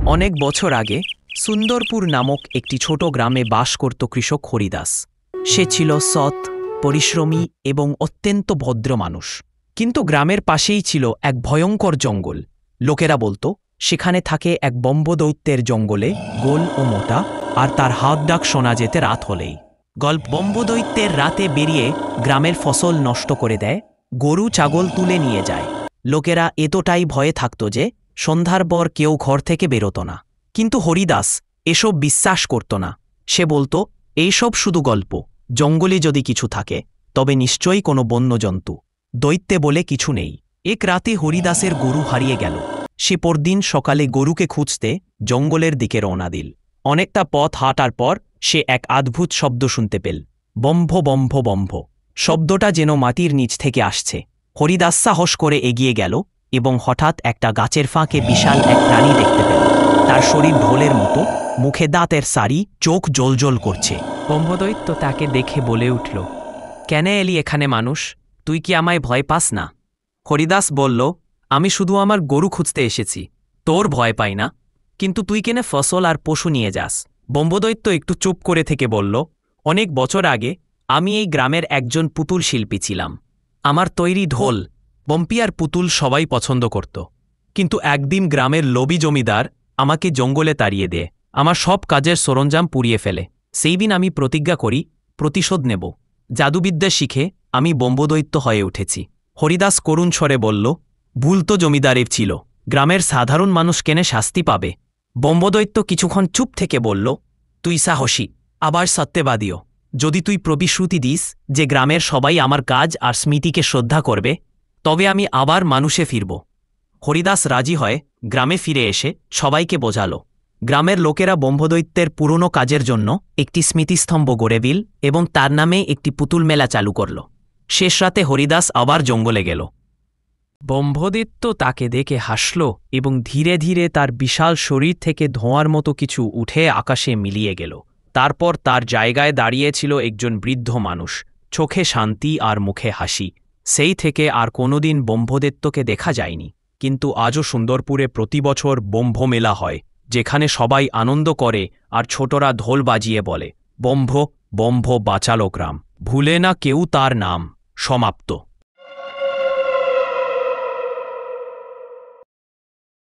অনেক বছর আগে সুন্দরপুর নামক একটি ছোট গ্রামে বাস করত কৃষক হরিদাস। সে ছিল সৎ, পরিশ্রমী এবং অত্যন্ত ভদ্র মানুষ। কিন্তু গ্রামের পাশেই ছিল এক ভয়ঙ্কর জঙ্গল। লোকেরা বলতো সেখানে থাকে এক ব্রহ্মদৈত্যের জঙ্গলে, গোল ও মোটা, আর তার হাত ডাক শোনা যেতে রাত হলেই। ব্রহ্মদৈত্যের রাতে বেরিয়ে গ্রামের ফসল নষ্ট করে দেয়, গরু ছাগল তুলে নিয়ে যায়। লোকেরা এতটাই ভয়ে থাকত যে সন্ধ্যার পর কেউ ঘর থেকে বেরোত না। কিন্তু হরিদাস এসব বিশ্বাস করত না। সে বলতো, এইসব শুধু গল্প। জঙ্গলে যদি কিছু থাকে তবে নিশ্চয়ই কোনো বন্যজন্তু, দৈত্যে বলে কিছু নেই। এক রাতে হরিদাসের গরু হারিয়ে গেল। সে পরদিন সকালে গরুকে খুঁজতে জঙ্গলের দিকে রওনা দিল। অনেকটা পথ হাঁটার পর সে এক অদ্ভুত শব্দ শুনতে পেল, বম্ভ বম্ভ বম্ভ। শব্দটা যেন মাটির নিচ থেকে আসছে। হরিদাস সাহস করে এগিয়ে গেল এবং হঠাৎ একটা গাছের ফাঁকে বিশাল এক প্রাণী দেখতে পেল। তার শরীর ঢোলের মতো, মুখে দাঁতের সারি, চোখ জ্বলজ্বল করছে। ব্রহ্মদৈত্য তাকে দেখে বলে উঠল, কেন এলি এখানে মানুষ? তুই কি আমায় ভয় পাস না? হরিদাস বলল, আমি শুধু আমার গরু খুঁজতে এসেছি, তোর ভয় পাই না। কিন্তু তুই কেন ফসল আর পশু নিয়ে যাস? ব্রহ্মদৈত্য একটু চুপ করে থেকে বলল, অনেক বছর আগে আমি এই গ্রামের একজন পুতুল শিল্পী ছিলাম। আমার তৈরি ঢোল, বম্পি আর পুতুল সবাই পছন্দ করত। কিন্তু একদিন গ্রামের লোভী জমিদার আমাকে জঙ্গলে তাড়িয়ে দেয়, আমার সব কাজের সরঞ্জাম পুড়িয়ে ফেলে। সেই দিন আমি প্রতিজ্ঞা করি প্রতিশোধ নেব। জাদুবিদ্যা শিখে আমি ব্রহ্মদৈত্য হয়ে উঠেছি। হরিদাস করুণ স্বরে বলল, ভুল তো জমিদারের ছিল, গ্রামের সাধারণ মানুষ কেন শাস্তি পাবে? ব্রহ্মদৈত্য কিছুক্ষণ চুপ থেকে বলল, তুই সাহসী, আবার সত্যবাদীও। যদি তুই প্রতিশ্রুতি দিস যে গ্রামের সবাই আমার কাজ আর স্মৃতিকে শ্রদ্ধা করবে, তবে আমি আবার মানুষে ফিরব। হরিদাস রাজি হয় গ্রামে ফিরে এসে সবাইকে বোঝালো। গ্রামের লোকেরা ব্রহ্মদৈত্যের পুরনো কাজের জন্য একটি স্মৃতিস্তম্ভ গড়ে দিল এবং তার নামে একটি পুতুল মেলা চালু করল। শেষ রাতে হরিদাস আবার জঙ্গলে গেল। ব্রহ্মদৈত্য তাকে দেখে হাসল এবং ধীরে ধীরে তার বিশাল শরীর থেকে ধোঁয়ার মতো কিছু উঠে আকাশে মিলিয়ে গেল। তারপর তার জায়গায় দাঁড়িয়েছিল একজন বৃদ্ধ মানুষ, চোখে শান্তি আর মুখে হাসি। সেই থেকে আর কোনোদিন ব্রহ্মদৈত্যকে দেখা যায়নি। কিন্তু আজও সুন্দরপুরে প্রতি বছর ব্রহ্ম মেলা হয়, যেখানে সবাই আনন্দ করে আর ছোটরা ঢোল বাজিয়ে বলে, ব্রহ্ম ব্রহ্ম বাঁচালো গ্রাম, ভুলে না কেউ তার নাম। সমাপ্ত।